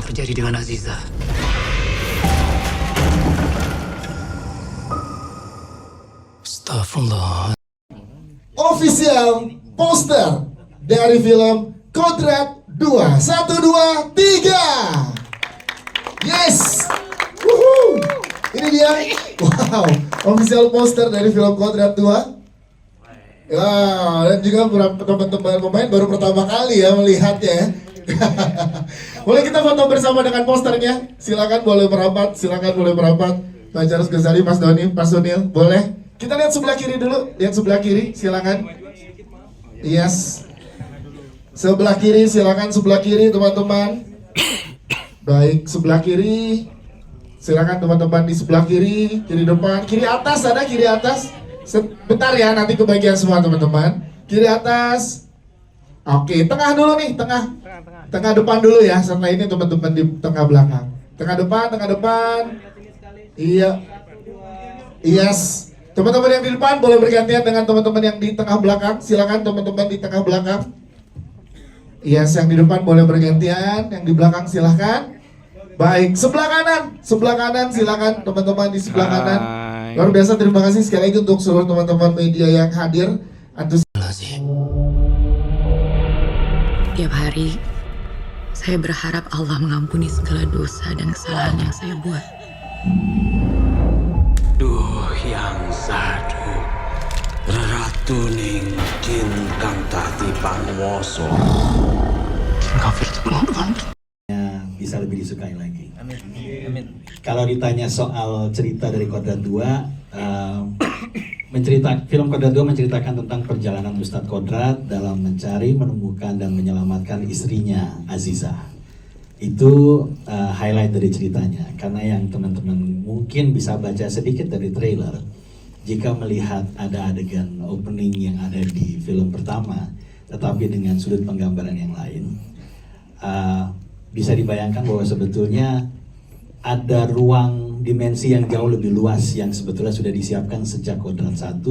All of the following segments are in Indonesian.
terjadi dengan Aziza? Astagfirullah. Official poster dari film Kodrat 2. 1, 2, 3. Yes. Woohoo. Ini dia. Wow. Official poster dari film Kodrat 2. Wow, dan juga beberapa teman-teman pemain baru pertama kali ya melihatnya ya. Boleh kita foto bersama dengan posternya? Silakan boleh merapat, silakan boleh merapat. Pak Charles Ghazali, Mas Doni, Pak Sunil, boleh? Kita lihat sebelah kiri dulu, lihat sebelah kiri, silakan. Yes. Sebelah kiri, silakan sebelah kiri teman-teman. Baik, sebelah kiri. Silakan teman-teman di sebelah kiri, kiri depan, kiri atas ada kiri atas. Sebentar ya, nanti kebagian semua teman-teman. Kiri atas. Oke, tengah dulu nih, tengah depan dulu ya. Setelah ini teman-teman di tengah belakang. Tengah depan. Iya. Yes. Teman-teman yang di depan boleh bergantian dengan teman-teman yang di tengah belakang. Silakan teman-teman di tengah belakang. Yes, yang di depan boleh bergantian, yang di belakang silakan. Baik, sebelah kanan silakan teman-teman di sebelah kanan. Luar biasa, terima kasih sekali lagi untuk seluruh teman-teman media yang hadir. Tiap hari saya berharap Allah mengampuni segala dosa dan kesalahan yang saya buat. Duh yang satu Reratuning kin kang tati panguwoso. Kafir itu penuh dengan bisa lebih disukai lagi. Amin. Kalau ditanya soal cerita dari Kodrat 2, film Kodrat 2 menceritakan tentang perjalanan Ustadz Kodrat dalam mencari, menemukan, dan menyelamatkan istrinya Aziza. Itu highlight dari ceritanya, karena yang teman-teman mungkin bisa baca sedikit dari trailer, jika melihat ada adegan opening yang ada di film pertama, tetapi dengan sudut penggambaran yang lain, bisa dibayangkan bahwa sebetulnya ada ruang dimensi yang jauh lebih luas yang sebetulnya sudah disiapkan sejak Kodrat 1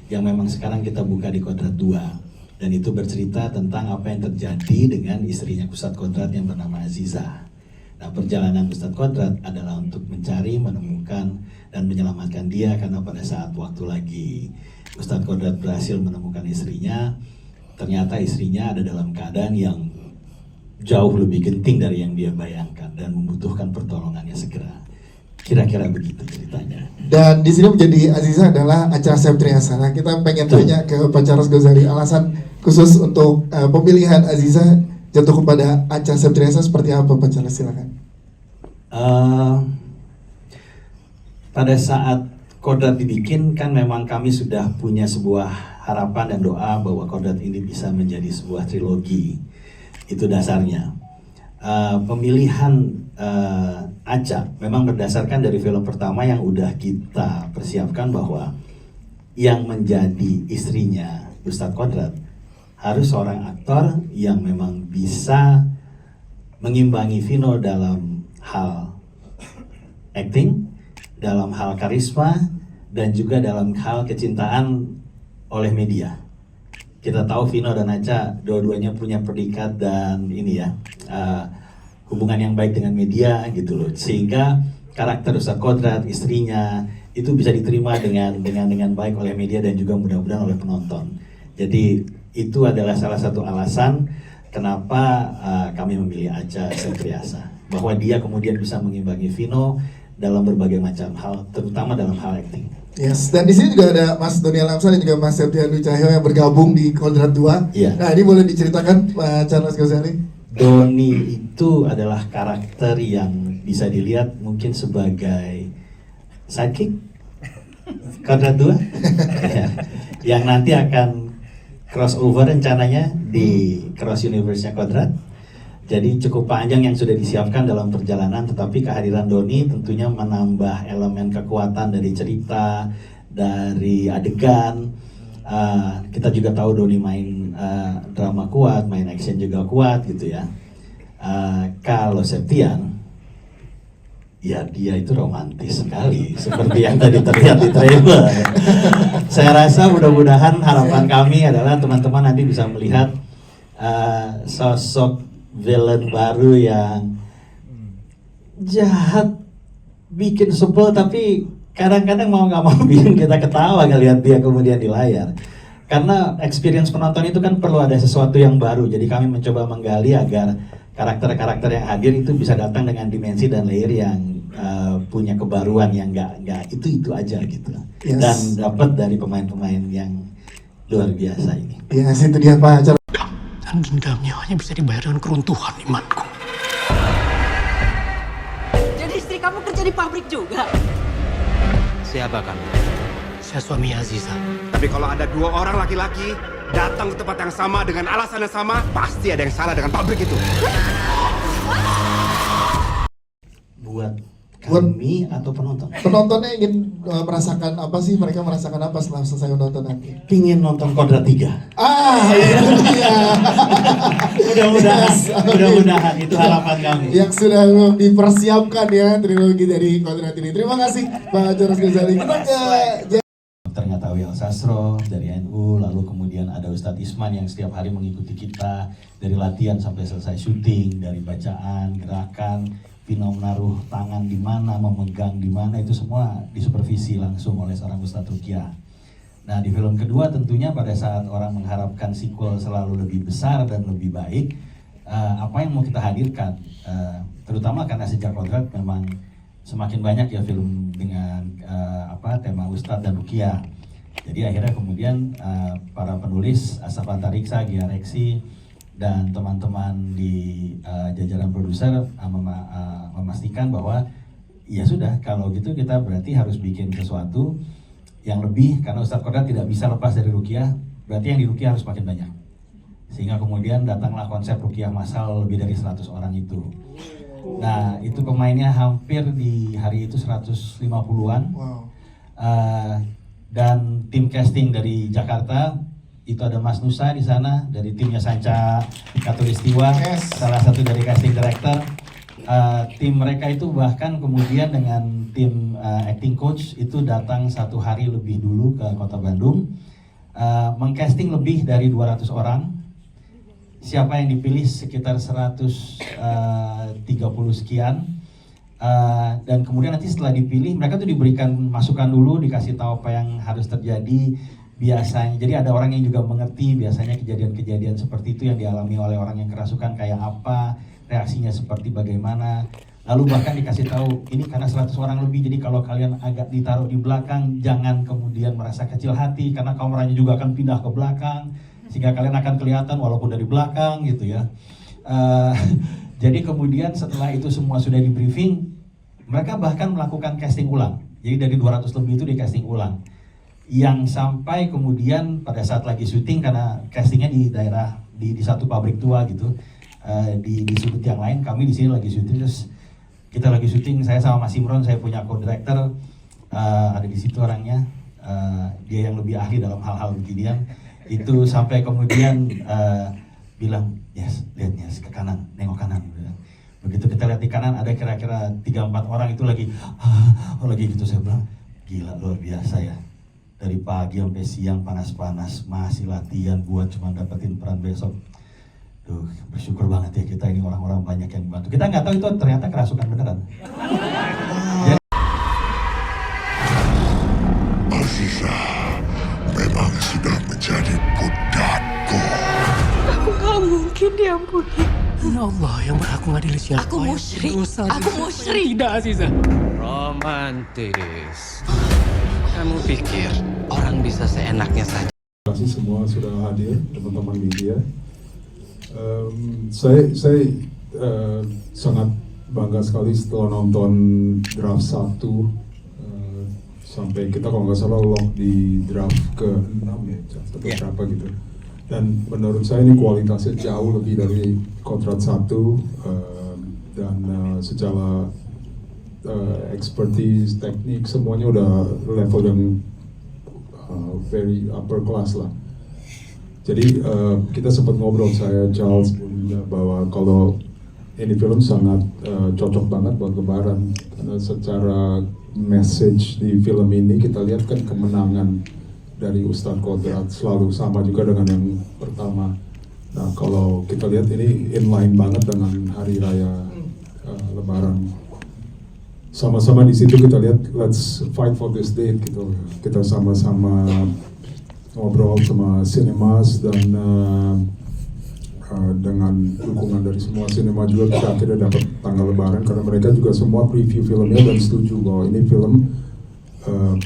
yang memang sekarang kita buka di Kodrat 2. Dan itu bercerita tentang apa yang terjadi dengan istrinya Ustadz Kodrat yang bernama Aziza. Nah, perjalanan Ustadz Kodrat adalah untuk mencari, menemukan, dan menyelamatkan dia, karena pada saat waktu lagi Ustadz Kodrat berhasil menemukan istrinya, ternyata istrinya ada dalam keadaan yang jauh lebih genting dari yang dia bayangkan dan membutuhkan pertolongannya segera. Kira-kira begitu ceritanya. Dan di sini menjadi Aziza adalah Acha Septriasa. Nah, kita pengen tanya ke Pak Charles Ghazali, alasan khusus untuk pemilihan Aziza jatuh kepada Acha Septriasa seperti apa, Pak Charles? Silakan. Pada saat Kodrat dibikin kan memang kami sudah punya sebuah harapan dan doa bahwa Kodrat ini bisa menjadi sebuah trilogi. Itu dasarnya. Pemilihan Acha memang berdasarkan dari film pertama yang udah kita persiapkan bahwa yang menjadi istrinya Ustadz Kodrat harus seorang aktor yang memang bisa mengimbangi Vino dalam hal acting, dalam hal karisma, dan juga dalam hal kecintaan oleh media. Kita tahu Vino dan Acha dua-duanya punya predikat dan ini ya, hubungan yang baik dengan media gitu loh, sehingga karakter Ustadz Kodrat, istrinya itu bisa diterima dengan baik oleh media dan juga mudah-mudahan oleh penonton. Jadi itu adalah salah satu alasan kenapa kami memilih Acha Septriasa, bahwa dia kemudian bisa mengimbangi Vino dalam berbagai macam hal, terutama dalam hal acting. Yes, dan di sini juga ada Mas Doni Alamsyah dan juga Mas Septianu Cahyo yang bergabung di Kodrat 2. Iya. Nah, ini boleh diceritakan Pak Charles Ghazali? Doni itu adalah karakter yang bisa dilihat mungkin sebagai sidekick Kodrat 2 yang nanti akan crossover rencananya di cross universe-nya Kodrat. Jadi cukup panjang yang sudah disiapkan dalam perjalanan, tetapi kehadiran Doni tentunya menambah elemen kekuatan dari cerita, dari adegan. Kita juga tahu Doni main drama kuat, main action juga kuat gitu ya. Kalau Septian, ya dia itu romantis sekali, seperti yang tadi terlihat di trailer. Saya rasa mudah-mudahan harapan kami adalah teman-teman nanti bisa melihat sosok villain baru yang jahat, bikin sebel, tapi kadang-kadang mau nggak mau bikin kita ketawa ngelihat dia kemudian di layar. Karena experience penonton itu kan perlu ada sesuatu yang baru, jadi kami mencoba menggali agar karakter-karakter yang hadir itu bisa datang dengan dimensi dan layer yang punya kebaruan yang nggak itu aja gitu. Yes. Dan dapat dari pemain-pemain yang luar biasa ini. Yes, itu dia Pak Charles. Dan dendamnya hanya bisa dibayar dengan keruntuhan imanku. Jadi istri kamu kerja di pabrik juga? Siapa kamu? Saya suami Aziza. Tapi kalau ada 2 orang laki-laki datang ke tempat yang sama dengan alasan yang sama, pasti ada yang salah dengan pabrik itu. Buat kami atau penonton? Penontonnya ingin merasakan apa sih? Mereka merasakan apa setelah selesai menonton nanti? Pingin nonton Kodrat 3. Itu dia. Mudah-mudahan itu harapan kami. Yang sudah dipersiapkan ya trilogi dari Kodrat ini. Terima kasih Pak Charles Ghazali. Kita ke Ternyata Wil Sastro dari NU, lalu kemudian ada Ustadz Isman yang setiap hari mengikuti kita dari latihan sampai selesai syuting, dari bacaan, gerakan, Vino menaruh tangan di mana, memegang di mana, itu semua disupervisi langsung oleh seorang Ustadz Rukiah. Nah, di film kedua tentunya pada saat orang mengharapkan sequel selalu lebih besar dan lebih baik, apa yang mau kita hadirkan, terutama karena sejak Kodrat memang semakin banyak ya film dengan tema Ustadz dan Rukiah. Jadi akhirnya kemudian para penulis Asaf Antariksa, Gia Reksi, dan teman-teman di jajaran produser memastikan bahwa ya sudah, kalau gitu kita berarti harus bikin sesuatu yang lebih, karena Ustadz Kodrat tidak bisa lepas dari Rukiah, berarti yang di Rukiah harus makin banyak. Sehingga kemudian datanglah konsep Rukiah Massal lebih dari 100 orang itu. Nah, itu pemainnya hampir di hari itu 150-an. wow. Dan tim casting dari Jakarta itu ada Mas Nusa di sana dari timnya Sanca Katulistiwa, Yes. salah satu dari casting director. Tim mereka itu bahkan kemudian dengan tim acting coach itu datang 1 hari lebih dulu ke Kota Bandung, mengcasting lebih dari 200 orang. Siapa yang dipilih sekitar 130 sekian, dan kemudian nanti setelah dipilih mereka tuh diberikan masukan dulu, dikasih tahu apa yang harus terjadi biasanya. Jadi ada orang yang juga mengerti biasanya kejadian-kejadian seperti itu yang dialami oleh orang yang kerasukan kayak apa, reaksinya seperti bagaimana. Lalu bahkan dikasih tahu ini karena 100 orang lebih, jadi kalau kalian agak ditaruh di belakang jangan kemudian merasa kecil hati karena kameranya juga akan pindah ke belakang sehingga kalian akan kelihatan walaupun dari belakang gitu ya. Jadi kemudian setelah itu semua sudah di briefing, mereka bahkan melakukan casting ulang. Jadi dari 200 lebih itu di casting ulang. Yang sampai kemudian pada saat lagi syuting, karena castingnya di daerah di satu pabrik tua gitu, di sudut yang lain, kami di sini lagi syuting, terus kita lagi syuting, saya sama Mas Imron, saya punya co-director, ada di situ orangnya, dia yang lebih ahli dalam hal-hal beginian. Itu sampai kemudian bilang, yes, lihat yes, ke kanan, nengok kanan. Begitu kita lihat di kanan ada kira-kira 3-4 orang itu lagi gitu, saya bilang, gila luar biasa ya. Dari pagi sampai siang panas-panas masih latihan buat cuma dapetin peran besok. Duh, bersyukur banget ya kita ini orang-orang banyak yang bantu. Kita nggak tahu itu ternyata kerasukan beneran. Aziza memang sudah menjadi budakku. Aku gak mungkin diampuni. Ya Allah yang berhak mengadili siapa Aku yang musyrik. berdosa. Aku musyrik. Tidak, Aziza. Romantis. Kamu pikir orang bisa seenaknya saja? Terima kasih semua sudah hadir, teman-teman media. Saya sangat bangga sekali setelah nonton draft 1 sampai kita kalau nggak salah lock di draft ke-6 ya, atau berapa gitu. Dan menurut saya ini kualitasnya jauh lebih dari Kodrat 1 dan secara expertise, teknik, semuanya udah level yang very upper class lah. Jadi kita sempat ngobrol, saya Charles bahwa kalau ini film sangat cocok banget buat Lebaran karena secara message di film ini kita lihat kan kemenangan dari Ustadz Kodrat selalu sama juga dengan yang pertama. Nah kalau kita lihat ini inline banget dengan hari raya Lebaran. sama-sama di situ kita lihat let's fight for this date gitu. Kita sama-sama ngobrol sama cinemas dan dengan dukungan dari semua sinema juga kita akhirnya dapat tanggal lebaran karena mereka juga semua preview filmnya dan setuju bahwa ini film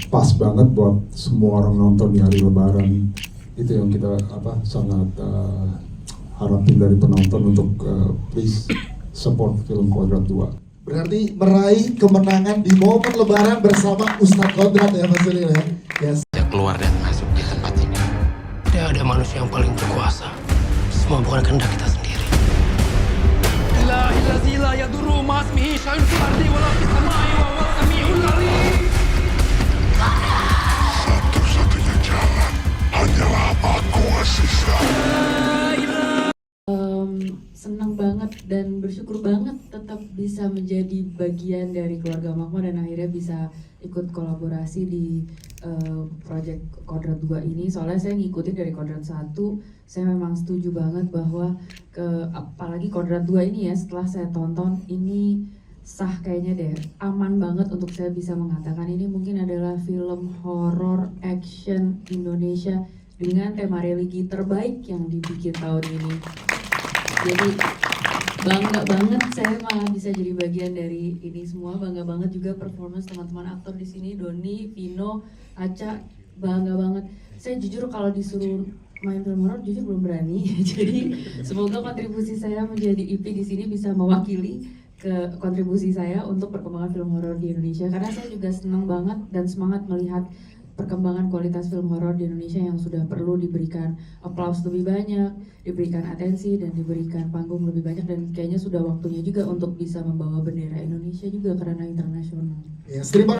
pas banget buat semua orang nonton di hari lebaran. Itu yang kita sangat harapin dari penonton untuk please support film Kodrat 2. Berarti meraih kemenangan di momen lebaran bersama Ustadz Kodrat ya Mas Sunil ya. Yes. Keluar dan masuk di tempat ini. Tidak ada manusia yang paling berkuasa. Semua bukan kehendak kita sendiri. La yadurru ma ismihi syai'un fil ardi wa la fis samai wa huwa samiul alim. Satu-satunya jalan hanyalah aku, Aziza. Senang banget dan bersyukur banget tetap bisa menjadi bagian dari keluarga Makmur dan akhirnya bisa ikut kolaborasi di project Kodrat 2 ini. Soalnya saya ngikutin dari Kodrat 1, saya memang setuju banget bahwa apalagi Kodrat 2 ini ya, setelah saya tonton ini sah kayaknya deh, aman banget untuk saya bisa mengatakan ini mungkin adalah film horor action Indonesia dengan tema religi terbaik yang dibikin tahun ini. Jadi bangga banget saya malah bisa jadi bagian dari ini semua. Bangga banget juga performance teman-teman aktor di sini, Doni, Vino, Aca, bangga banget. Saya jujur kalau disuruh main film horor jujur belum berani. Jadi semoga kontribusi saya menjadi IP di sini bisa mewakili ke kontribusi saya untuk perkembangan film horor di Indonesia. Karena saya juga senang banget dan semangat melihat perkembangan kualitas film horor di Indonesia yang sudah perlu diberikan aplaus lebih banyak, diberikan atensi dan diberikan panggung lebih banyak, dan kayaknya sudah waktunya juga untuk bisa membawa bendera Indonesia juga ke ranah internasional. Yes, terima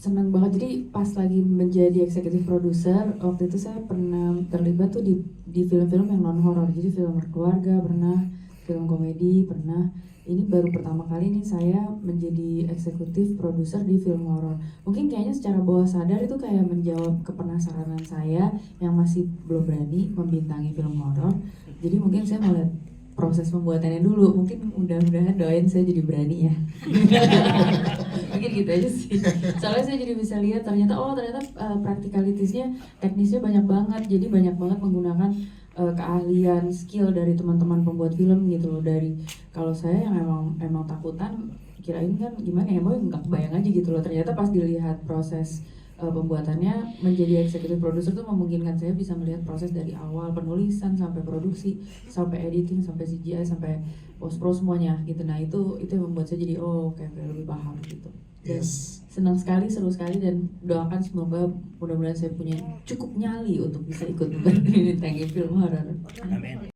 Senang banget, jadi pas lagi menjadi eksekutif produser waktu itu saya pernah terlibat tuh di film-film yang non horor, jadi film berkeluarga pernah, film komedi pernah. Ini baru pertama kali nih saya menjadi eksekutif produser di film horor. Mungkin kayaknya secara bawah sadar itu kayak menjawab kepenasaranan saya yang masih belum berani membintangi film horor. Jadi mungkin saya mau lihat proses pembuatannya dulu, mungkin mudah-mudahan doain saya jadi berani ya. Mungkin gitu aja sih. Soalnya saya jadi bisa lihat ternyata practicalities-nya, teknisnya banyak banget. Jadi banyak banget menggunakan keahlian, skill dari teman-teman pembuat film gitu loh. Dari kalau saya yang emang takutan, kirain kan gimana ya, mau nggak kebayang aja gitu loh. Ternyata pas dilihat proses pembuatannya, menjadi eksekutif produser tuh memungkinkan saya bisa melihat proses dari awal penulisan sampai produksi, sampai editing, sampai CGI, sampai post pro semuanya gitu. Nah itu yang membuat saya jadi kayak lebih paham gitu. Dan senang sekali, seru sekali, dan doakan semoga mudah-mudahan saya punya cukup nyali untuk bisa ikut membintangi film horor. Amin.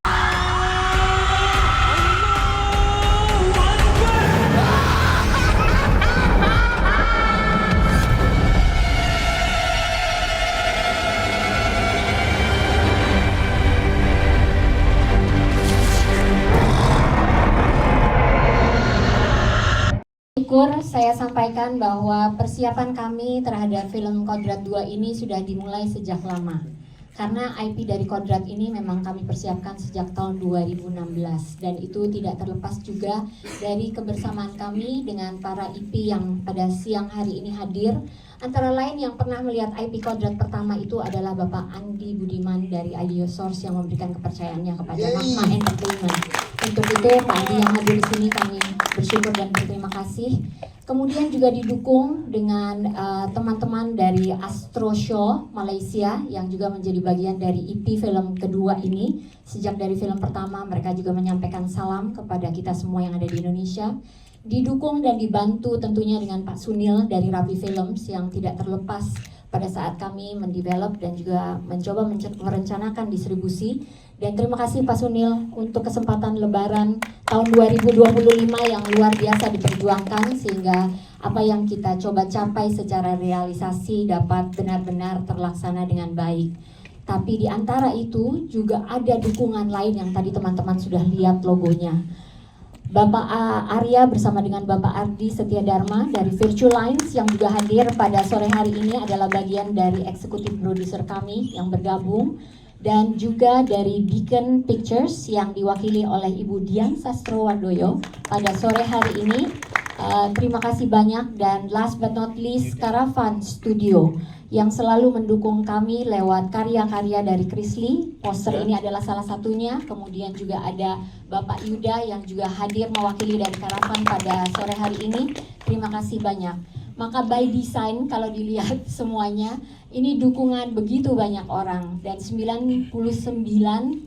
Saya sampaikan bahwa persiapan kami terhadap film Kodrat 2 ini sudah dimulai sejak lama. Karena IP dari Kodrat ini memang kami persiapkan sejak tahun 2016, dan itu tidak terlepas juga dari kebersamaan kami dengan para IP yang pada siang hari ini hadir. Antara lain yang pernah melihat IP Kodrat pertama itu adalah Bapak Andi Budiman dari Idea Source yang memberikan kepercayaannya kepada Magma Entertainment. Untuk itu Pak Andi yang hadir di sini kami bersyukur dan berterima kasih. Kemudian juga didukung dengan teman-teman dari Astro Show Malaysia yang juga menjadi bagian dari IP film kedua ini. Sejak dari film pertama mereka juga menyampaikan salam kepada kita semua yang ada di Indonesia. Didukung dan dibantu tentunya dengan Pak Sunil dari Rapi Films yang tidak terlepas pada saat kami mendevelop dan juga mencoba merencanakan distribusi. Dan terima kasih Pak Sunil untuk kesempatan Lebaran tahun 2025 yang luar biasa diperjuangkan, sehingga apa yang kita coba capai secara realisasi dapat benar-benar terlaksana dengan baik. Tapi di antara itu juga ada dukungan lain yang tadi teman-teman sudah lihat logonya. Bapak Arya bersama dengan Bapak Ardi Setia Dharma dari Virtual Lines yang juga hadir pada sore hari ini adalah bagian dari eksekutif produser kami yang bergabung. Dan juga dari Beacon Pictures yang diwakili oleh Ibu Dian Sastrowardoyo pada sore hari ini. Terima kasih banyak, dan last but not least Caravan Studio yang selalu mendukung kami lewat karya-karya dari Chris Lee. Poster ini adalah salah satunya. Kemudian juga ada Bapak Yuda yang juga hadir mewakili dari Caravan pada sore hari ini. Terima kasih banyak. Maka by design kalau dilihat semuanya ini dukungan begitu banyak orang, dan 99,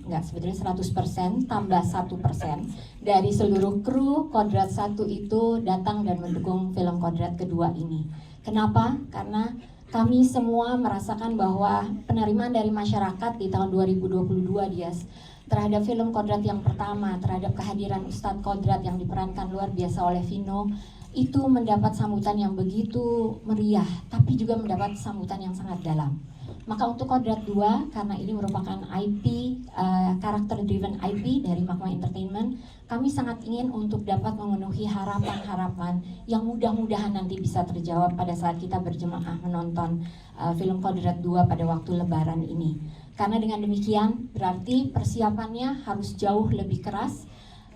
enggak sebetulnya 100% tambah 1% dari seluruh kru Kodrat 1 itu datang dan mendukung film Kodrat kedua ini. Kenapa? Karena kami semua merasakan bahwa penerimaan dari masyarakat di tahun 2022 Dias terhadap film Kodrat yang pertama, terhadap kehadiran Ustadz Kodrat yang diperankan luar biasa oleh Vino, itu mendapat sambutan yang begitu meriah, tapi juga mendapat sambutan yang sangat dalam. Maka untuk Kodrat 2, karena ini merupakan IP, character driven IP dari Magma Entertainment, kami sangat ingin untuk dapat memenuhi harapan-harapan yang mudah-mudahan nanti bisa terjawab pada saat kita berjemaah menonton film Kodrat 2 pada waktu Lebaran ini. Karena dengan demikian berarti persiapannya harus jauh lebih keras,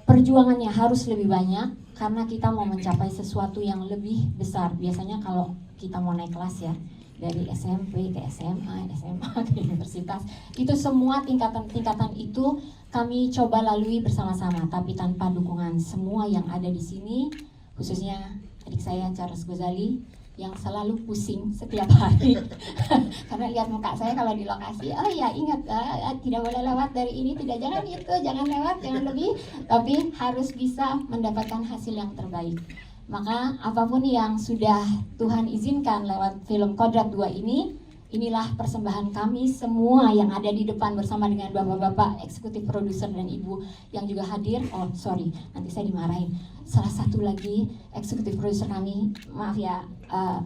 perjuangannya harus lebih banyak, karena kita mau mencapai sesuatu yang lebih besar. Biasanya kalau kita mau naik kelas ya, dari SMP ke SMA, SMA ke universitas, itu semua tingkatan-tingkatan itu kami coba lalui bersama-sama, tapi tanpa dukungan semua yang ada di sini, khususnya adik saya Charles Gozali yang selalu pusing setiap hari karena lihat muka saya kalau di lokasi, oh ya ingat tidak boleh lewat dari ini, jangan itu, jangan lewat, jangan lebih, tapi harus bisa mendapatkan hasil yang terbaik. Maka apapun yang sudah Tuhan izinkan lewat film Kodrat 2 ini, inilah persembahan kami semua yang ada di depan bersama dengan bapak-bapak eksekutif produser dan ibu yang juga hadir. Oh sorry, nanti saya dimarahin. Salah satu lagi eksekutif produser kami, maaf ya,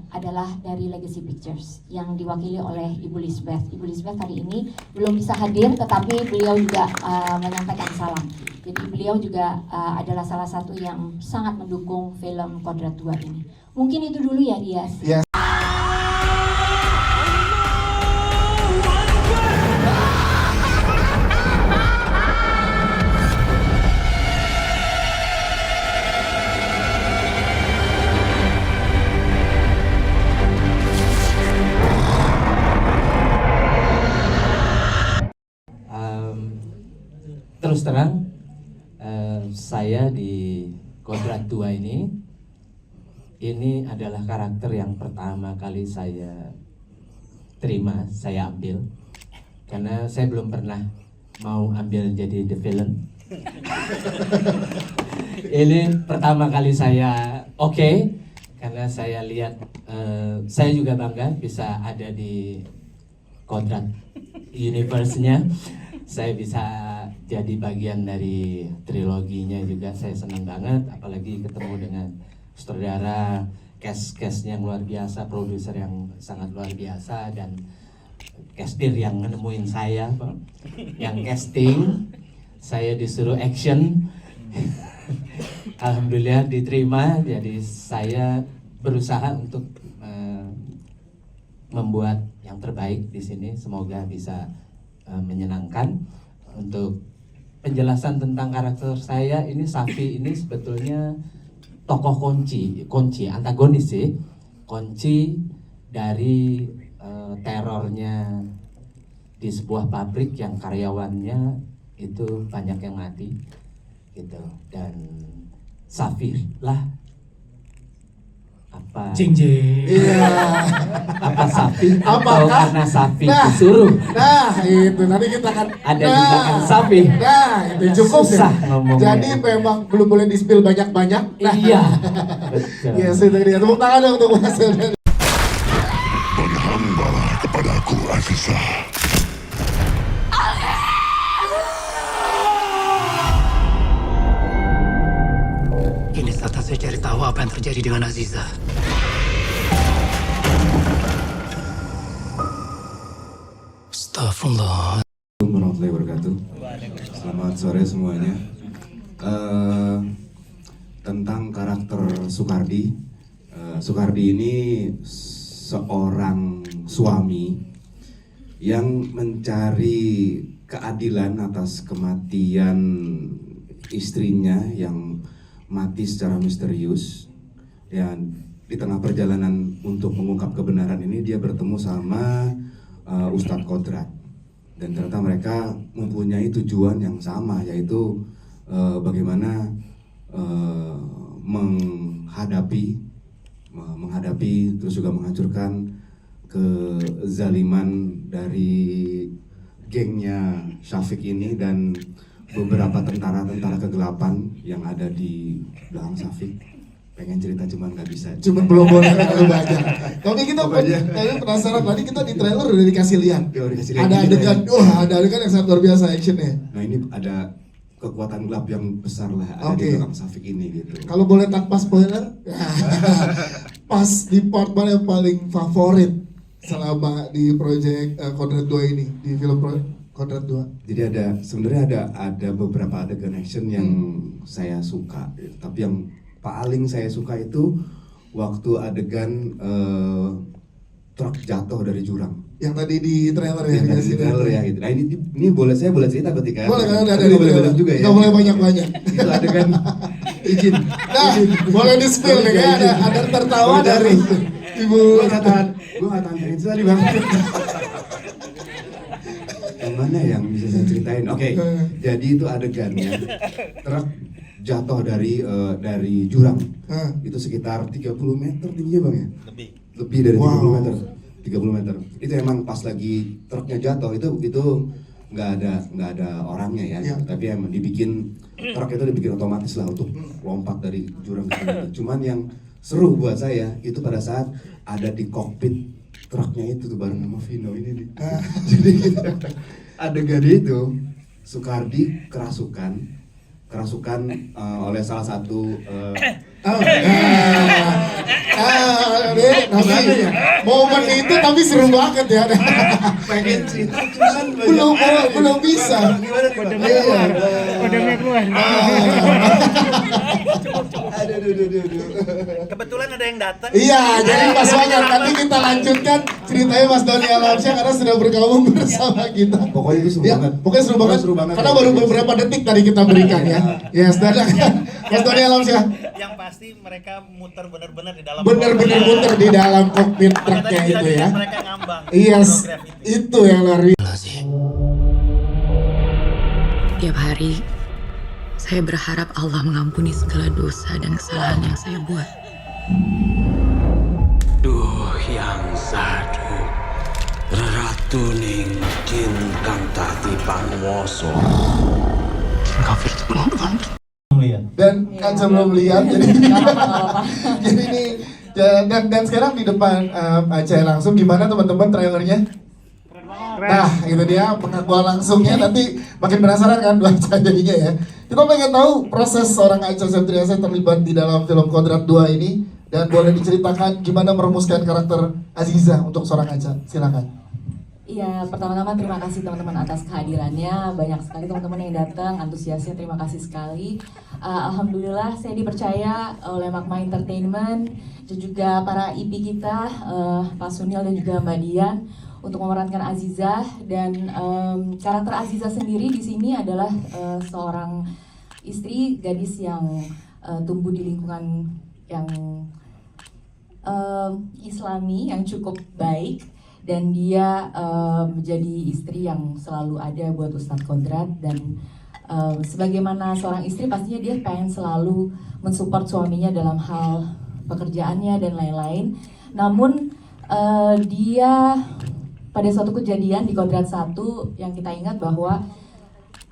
adalah dari Legacy Pictures yang diwakili oleh Ibu Lisbeth. Ibu Lisbeth hari ini belum bisa hadir, tetapi beliau juga menyampaikan salam. Jadi beliau juga adalah salah satu yang sangat mendukung film Kodrat 2 ini. Mungkin itu dulu ya, Dias. Yes. Terus terang, saya di Kodrat 2 ini adalah karakter yang pertama kali saya terima, saya ambil, karena saya belum pernah mau ambil jadi the villain. Ini pertama kali saya oke, karena saya lihat, saya juga bangga bisa ada di Kodrat universe-nya. Saya bisa jadi bagian dari triloginya juga, saya senang banget, apalagi ketemu dengan sutradara, cast-castnya yang luar biasa, produser yang sangat luar biasa, dan castir yang nemuin saya, yang casting, saya disuruh action, alhamdulillah diterima. Jadi saya berusaha untuk membuat yang terbaik di sini, semoga bisa menyenangkan. Untuk penjelasan tentang karakter saya ini, Safi ini sebetulnya tokoh kunci antagonis sih, kunci dari terornya di sebuah pabrik yang karyawannya itu banyak yang mati gitu, dan Safi lah apa Iya. apa Safi Apakah? atau karena Safi disuruh, Nah itu nanti kita akan ada tindakan Safi. Nah itu cukup susah ya. ngomongnya. Jadi memang belum boleh di-spill banyak-banyak. Iya, betul. Ya sudah dia. Tepuk tangan dong untuk Mas Hildan. Berhambalah kepadaku, Aziza. Ini saatnya saya cari tahu apa yang terjadi dengan Aziza. Stop. Astaghfirullah. Warahmatullahi wabarakatuh. Selamat sore semuanya. Tentang karakter Soekardi. Soekardi ini seorang suami yang mencari keadilan atas kematian istrinya yang mati secara misterius. Dan di tengah perjalanan untuk mengungkap kebenaran ini dia bertemu sama Ustadz Kodrat. Dan ternyata mereka mempunyai tujuan yang sama, yaitu bagaimana menghadapi terus juga menghancurkan kezaliman dari gengnya Syafiq ini dan beberapa tentara-tentara kegelapan yang ada di belakang Syafiq. Pengen cerita cuman nggak bisa. Cuman belum boleh terlalu banyak. Tapi kita penasaran, tadi kita di trailer udah dikasih lihat. Ada adegan, ada adegan yang sangat luar biasa actionnya. Nah ini ada kekuatan gelap yang besar lah ada di belakang Syafiq ini gitu. Kalau boleh tanpa spoiler, pas di part mana yang paling favorit selama di project Kodrat 2 ini, di film Kodrat 2? Jadi sebenarnya ada beberapa adegan action yang saya suka, tapi yang paling saya suka itu waktu adegan truk jatuh dari jurang. Yang tadi di trailer ya? Yang tadi di trailer ya gitu. Nah ini saya boleh cerita berarti kan? Boleh, kan ada di trailer juga ya? Nggak boleh banyak-banyak. Itu adegan izin. Nah, boleh di spill nih, kayak ada tertawa dari Ibu. Gue nggak tahan itu tadi bang. Yang mana yang bisa saya ceritain? Oke, jadi itu adegannya truk jatuh dari jurang. Itu sekitar 30 meter tingginya bang ya? Lebih dari 30 meter. 30 meter. Itu emang pas lagi truknya jatuh itu nggak ada orangnya ya. Tapi emang truk itu dibikin otomatis lah untuk lompat dari jurang ke sana. Cuman yang seru buat saya itu pada saat ada di kokpit truknya itu tuh bareng sama Vino ini nih. Jadi adegan itu Soekardi kerasukan oleh salah satu momen itu tapi seru banget ya. Pengen cerita belum bisa. Kodenya keluar. Kebetulan ada yang datang. Iya, jadi pas banget. Nanti kita lanjutkan ceritanya Mas Doni Alamsyah karena sudah bergabung bersama kita. Pokoknya itu seru banget. Pokoknya seru banget. Karena baru beberapa detik tadi kita berikan ya. Yes, dan Mas Doni Alamsyah. Yang pasti mereka muter benar-benar di dalam. Benar-benar muter di dalam kokpit truknya itu ya. Mereka ngambang. Yes, itu yang lari. Tiap hari saya berharap Allah mengampuni segala dosa dan kesalahan yang saya buat. Duh yang satu, reratuning kintang tati pangwoso. Kafir itu benar-benar. Dan Kaca belum lihat, jadi ini dan sekarang di depan Aceh langsung gimana teman-teman trailernya? Nah, itu dia pengakuan langsungnya. Nanti makin penasaran kan dua jadinya ya. Kita pengen tahu proses seorang Acha Septriasa terlibat di dalam film Kodrat 2 ini, dan boleh diceritakan gimana merumuskan karakter Aziza untuk seorang Acha. Silakan. Iya, pertama-tama terima kasih teman-teman atas kehadirannya. Banyak sekali teman-teman yang datang, antusiasnya terima kasih sekali. Alhamdulillah saya dipercaya oleh Magma Entertainment dan juga para IP kita, Pak Sunil dan juga Mbak Dian, untuk memerankan Aziza. Dan karakter Aziza sendiri di sini adalah seorang istri, gadis yang tumbuh di lingkungan yang Islami yang cukup baik. Dan dia menjadi istri yang selalu ada buat Ustadz Kodrat. Dan sebagaimana seorang istri pastinya dia pengen selalu mensupport suaminya dalam hal pekerjaannya dan lain-lain. Namun dia pada suatu kejadian di Kodrat 1 yang kita ingat bahwa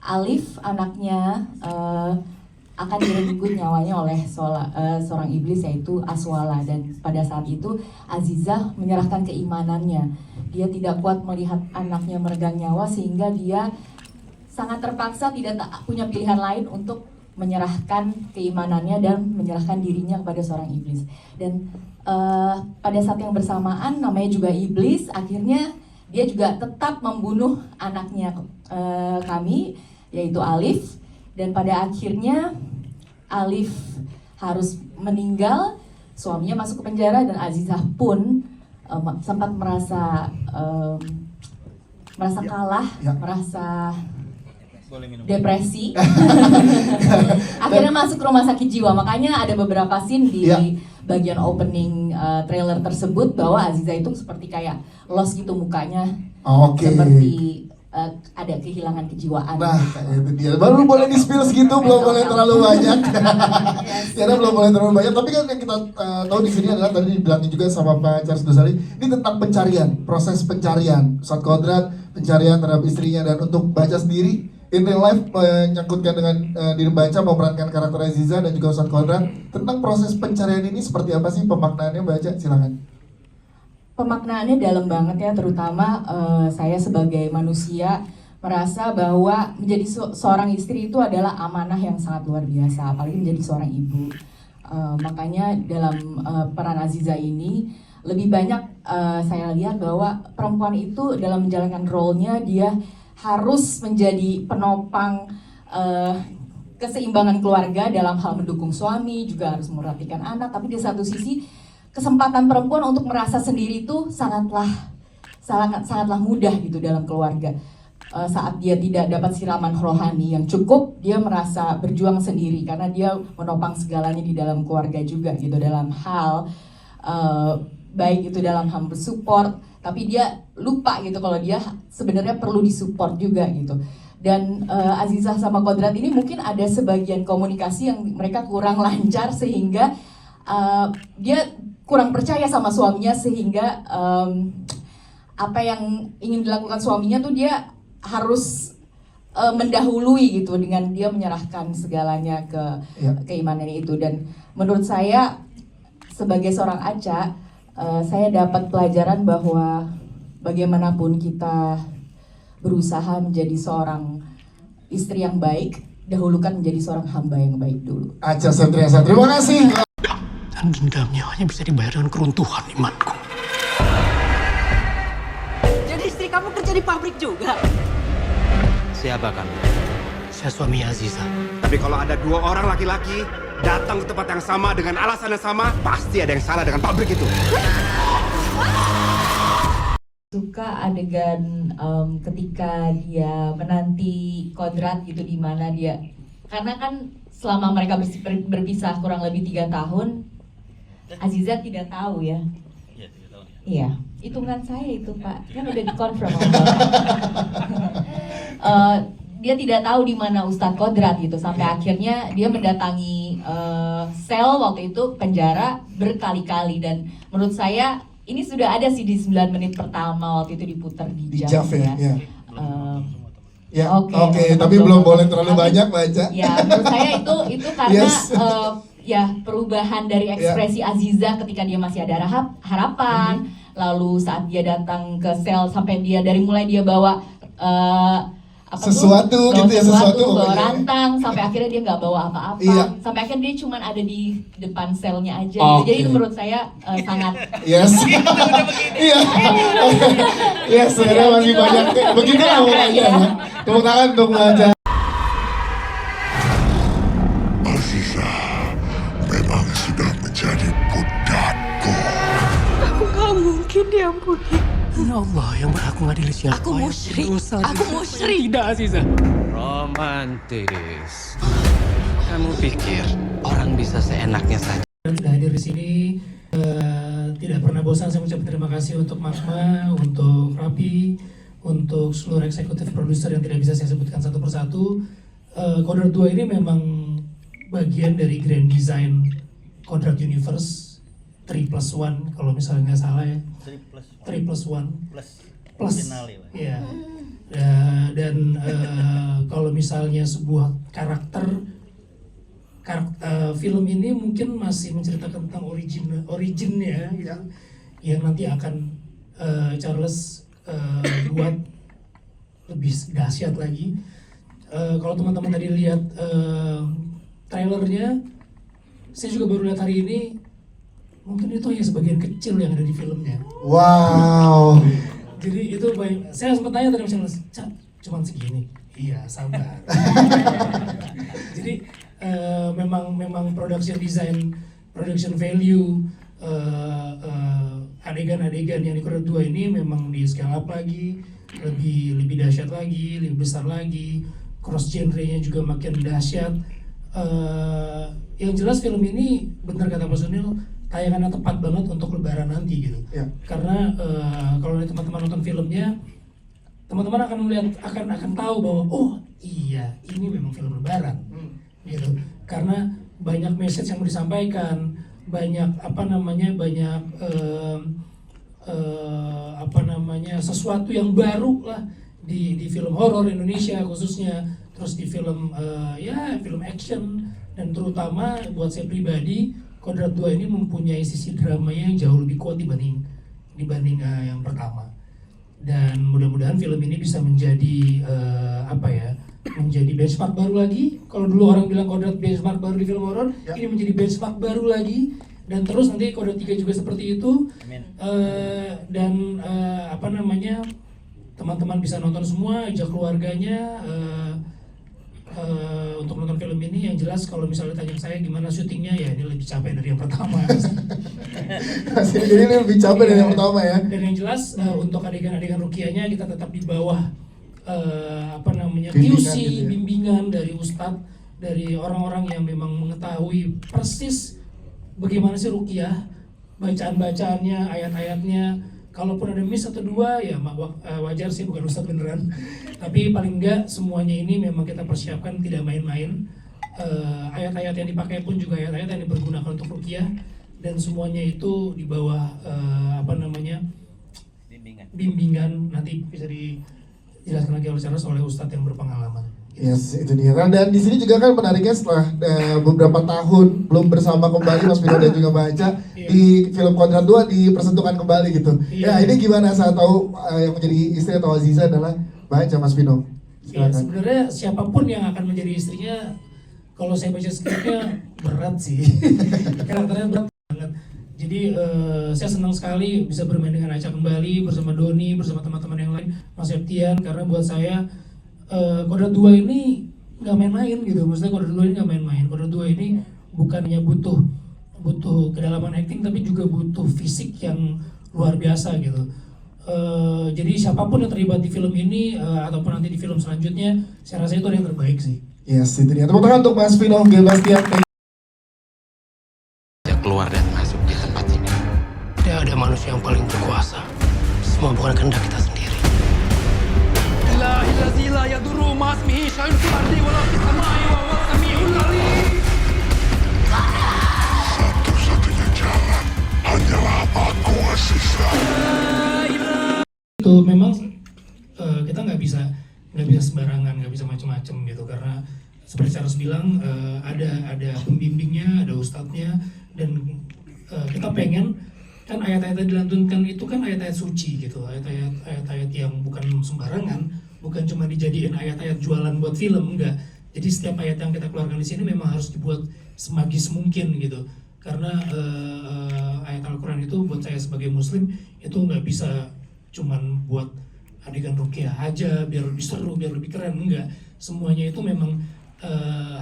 Alif anaknya akan direnggut nyawanya oleh seorang iblis yaitu Aswala. Dan pada saat itu Azizah menyerahkan keimanannya. Dia tidak kuat melihat anaknya meregang nyawa sehingga dia sangat terpaksa tidak punya pilihan lain untuk menyerahkan keimanannya dan menyerahkan dirinya kepada seorang iblis. Dan pada saat yang bersamaan namanya juga iblis, akhirnya dia juga tetap membunuh anaknya kami, yaitu Alif. Dan pada akhirnya Alif harus meninggal, suaminya masuk ke penjara, dan Azizah pun sempat merasa kalah, merasa depresi. Akhirnya masuk ke rumah sakit jiwa. Makanya ada beberapa scene di bagian opening trailer tersebut bahwa Aziza itu seperti kayak lost gitu mukanya, seperti ada kehilangan kejiwaan. Nah, itu dia. Baru boleh di-spill segitu, belum boleh terlalu banyak. Karena belum boleh terlalu banyak. Tapi kan yang kita tahu di sini adalah tadi dibilangin juga sama Pak Charles Dosari, ini tentang pencarian, proses pencarian. Ustadz Kodrat, pencarian terhadap istrinya, dan untuk Baca sendiri, in real life menyangkutkan dengan diri Baca memerankan karakter Aziza dan juga Ustadz Kodrat. Tentang proses pencarian ini seperti apa sih pemaknaannya, Baca? Silakan. Pemaknaannya dalam banget ya, terutama saya sebagai manusia merasa bahwa menjadi seorang istri itu adalah amanah yang sangat luar biasa, apalagi menjadi seorang ibu. Makanya dalam peran Aziza ini lebih banyak saya lihat bahwa perempuan itu dalam menjalankan role-nya dia harus menjadi penopang keseimbangan keluarga dalam hal mendukung suami, juga harus memperhatikan anak, tapi di satu sisi kesempatan perempuan untuk merasa sendiri itu sangatlah mudah gitu dalam keluarga. Saat dia tidak dapat siraman rohani yang cukup, dia merasa berjuang sendiri karena dia menopang segalanya di dalam keluarga juga gitu, dalam hal baik itu dalam hal bersupport, tapi dia lupa gitu kalau dia sebenarnya perlu disupport juga gitu. Dan Azizah sama Kodrat ini mungkin ada sebagian komunikasi yang mereka kurang lancar sehingga dia kurang percaya sama suaminya, sehingga apa yang ingin dilakukan suaminya tuh dia harus mendahului gitu dengan dia menyerahkan segalanya ke keimanan itu. Dan menurut saya sebagai seorang Aca, saya dapat pelajaran bahwa bagaimanapun kita berusaha menjadi seorang istri yang baik, dahulukan menjadi seorang hamba yang baik dulu. Aca Septriasa, terima kasih. Dan dendamnya hanya bisa dibayar dengan keruntuhan imanku. Jadi istri kamu kerja di pabrik juga? Siapa kamu? Saya suami Aziza. Tapi kalau ada dua orang laki-laki datang ke tempat yang sama dengan alasan yang sama, pasti ada yang salah dengan pabrik itu. Suka adegan ketika dia menanti Kodrat gitu, di mana dia, karena kan selama mereka berpisah kurang lebih 3 tahun, Aziza tidak tahu ya. Iya, hitungan saya itu Pak, kan udah dikonfirm. Dia tidak tahu di mana Ustadz Kodrat gitu, sampai akhirnya dia mendatangi sel waktu itu, penjara berkali-kali. Dan menurut saya ini sudah ada sih di 9 menit pertama waktu itu diputar di JAF ya. Oke, tapi belum boleh terlalu banyak Baca. Ya, menurut saya itu karena ya perubahan dari ekspresi Aziza ketika dia masih ada harapan, lalu saat dia datang ke sel sampai dia dari mulai dia bawa sesuatu bawa rantang, sampai akhirnya dia nggak bawa apa-apa, sampai akhirnya dia cuma ada di depan selnya aja. Jadi menurut saya sangat sebenarnya masih banyak begitu lah pokoknya ya. Tepuk tangan untuk Baca. Aziza memang sudah menjadi budakku. Aku gak mungkin diampuni. Ya Allah yang berhak mengadili siapa. Aku musyrik. Aku musyrik. Tidak, Aziza. Romantis. Kamu pikir orang bisa seenaknya saja? Sudah hadir di sini, tidak pernah bosan saya mengucapkan terima kasih untuk Magma, untuk Rapi, untuk seluruh eksekutif produser yang tidak bisa saya sebutkan satu persatu. Kodrat 2 ini memang bagian dari grand design Kodrat Universe 3+1 kalau misalnya nggak salah ya. 3+1 plus ya. Dan kalau misalnya sebuah karakter film ini mungkin masih menceritakan tentang originnya yang nanti akan Charles buat lebih dahsyat lagi. Kalau teman-teman tadi lihat trailernya, saya juga baru lihat hari ini. Mungkin itu hanya sebagian kecil yang ada di filmnya. Wow, Jadi itu saya sempat tanya tadi Mas, Cak, cuman segini. Iya, sabar. Jadi memang production design, production value, adegan-adegan yang di Kodrat 2 ini memang di scale up lagi, lebih dahsyat lagi, lebih besar lagi, cross genre-nya juga makin dahsyat. Yang jelas film ini benar kata Pak Sunil, tayangannya tepat banget untuk Lebaran nanti gitu. Ya. Karena kalau teman-teman nonton filmnya, teman-teman akan melihat akan tahu bahwa oh iya ini memang film Lebaran gitu. Karena banyak message yang mau disampaikan, banyak sesuatu yang baru lah di film horor Indonesia khususnya, terus di film film action, dan terutama buat saya pribadi Kodrat 2 ini mempunyai sisi dramanya yang jauh lebih kuat dibanding yang pertama. Dan mudah-mudahan film ini bisa menjadi menjadi benchmark baru lagi. Kalau dulu orang bilang Kodrat benchmark baru di film horor, ini menjadi benchmark baru lagi. Dan terus nanti Kodrat 3 juga seperti itu. Teman-teman bisa nonton semua, ajak keluarganya untuk nonton film ini. Yang jelas kalau misalnya tanya saya gimana syutingnya, ya ini lebih capek dari yang pertama. Jadi ini lebih capek dari yang pertama ya. Dan yang jelas untuk adegan-adegan rukiahnya kita tetap di bawah Bimbingan QC, gitu ya. bimbingan dari ustadz, dari orang-orang yang memang mengetahui persis bagaimana sih rukiah, bacaan-bacaannya, ayat-ayatnya. Kalaupun ada miss atau dua, ya wajar sih, bukan ustadz beneran. Tapi paling enggak semuanya ini memang kita persiapkan, tidak main-main. Ayat-ayat yang dipakai pun juga ayat-ayat yang dipergunakan untuk rukiah, dan semuanya itu di bawah bimbingan. Nanti bisa dijelaskan lagi oleh Charles oleh ustadz yang berpengalaman. Yes, itu dia. Dan di sini juga kan menariknya setelah beberapa tahun belum bersama kembali Mas Pino dan juga Mbak Aca di film Kodrat 2 dipersatukan kembali gitu. Ya, ini gimana saat tahu yang menjadi istri atau Aziza adalah Mbak Aca, Mas Pino? Ya, sebenarnya siapapun yang akan menjadi istrinya, kalau saya baca skripnya berat sih. Karakternya berat banget. Jadi saya senang sekali bisa bermain dengan Aca kembali, bersama Doni, bersama teman-teman yang lain, Mas Septian, karena buat saya Kodrat 2 ini nggak main-main gitu. Maksudnya Kodrat 2 ini nggak main-main. Kodrat 2 ini bukannya butuh kedalaman acting, tapi juga butuh fisik yang luar biasa gitu. Jadi siapapun yang terlibat di film ini ataupun nanti di film selanjutnya, saya rasa itu yang terbaik sih. Yes, itu dia. Tepuk tangan untuk Mas Pino Gebastian. Keluar dan masuk di tempat ini. Tidak ada manusia yang paling berkuasa. Semua bukan kehendak kita sendiri. Ilahi la yadurru ma'asmihi syai'un fil ardi wa la fis samai wa huwas samiul alim. Satu-satunya jalan hanyalah aku, Aziza. Itu memang kita nggak bisa sembarangan, nggak bisa macam-macam gitu, karena seperti Charles bilang ada pembimbingnya, ada ustadznya, dan kita pengen kan ayat-ayat yang dilantunkan itu kan ayat-ayat suci gitu, ayat-ayat yang bukan sembarangan, bukan cuma dijadiin ayat-ayat jualan buat film, enggak. Jadi setiap ayat yang kita keluarkan di sini memang harus dibuat semagis mungkin gitu, karena ayat Al-Quran itu buat saya sebagai muslim itu nggak bisa cuman buat adegan ruqyah aja biar lebih seru, biar lebih keren, enggak. Semuanya itu memang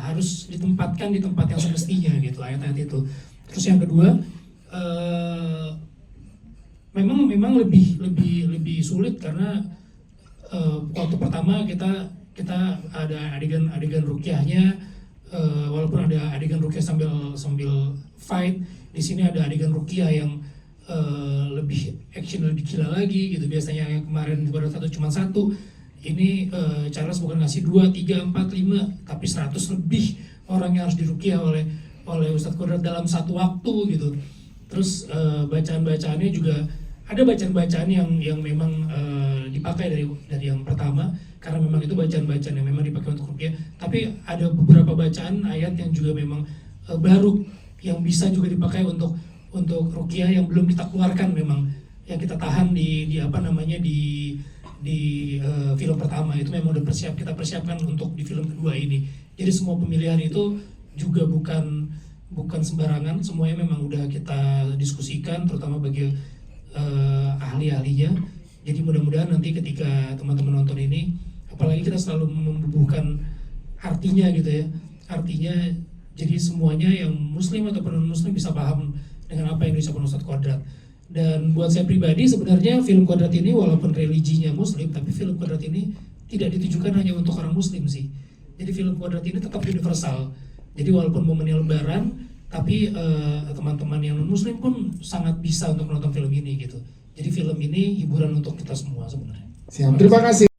harus ditempatkan di tempat yang semestinya gitu, ayat-ayat itu. Terus yang kedua, memang lebih sulit karena waktu pertama kita ada adegan ruqyahnya, walaupun ada adegan ruqyah sambil fight, di sini ada adegan ruqyah yang lebih action, lebih gila lagi gitu. Biasanya yang kemarin baru cuma satu, ini Charles bukan ngasih 2, 3, 4, 5, tapi 100 lebih orang yang harus diruqyah oleh Ustadz Kodrat dalam satu waktu gitu. Terus bacaan-bacaannya juga ada bacaan-bacaan yang memang dipakai dari yang pertama, karena memang itu bacaan-bacaan yang memang dipakai untuk ruqyah. Tapi ada beberapa bacaan ayat yang juga memang baru yang bisa juga dipakai untuk ruqyah yang belum kita keluarkan, memang yang kita tahan di film pertama itu memang udah kita persiapkan untuk di film kedua ini. Jadi semua pemilihan itu juga bukan sembarangan, semuanya memang udah kita diskusikan, terutama bagi ahli-ahlinya, Jadi mudah-mudahan nanti ketika teman-teman nonton ini, apalagi kita selalu membubuhkan artinya gitu ya, artinya jadi semuanya yang muslim ataupun non-muslim bisa paham dengan apa yang diucapkan Ustadz Kodrat. Dan buat saya pribadi sebenarnya film Kodrat ini walaupun religinya muslim, tapi film Kodrat ini tidak ditujukan hanya untuk orang muslim sih. Jadi film Kodrat ini tetap universal. Jadi walaupun momennya lebaran, tapi teman-teman yang non-muslim pun sangat bisa untuk menonton film ini gitu. Jadi film ini hiburan untuk kita semua sebenarnya. Siap, terima kasih.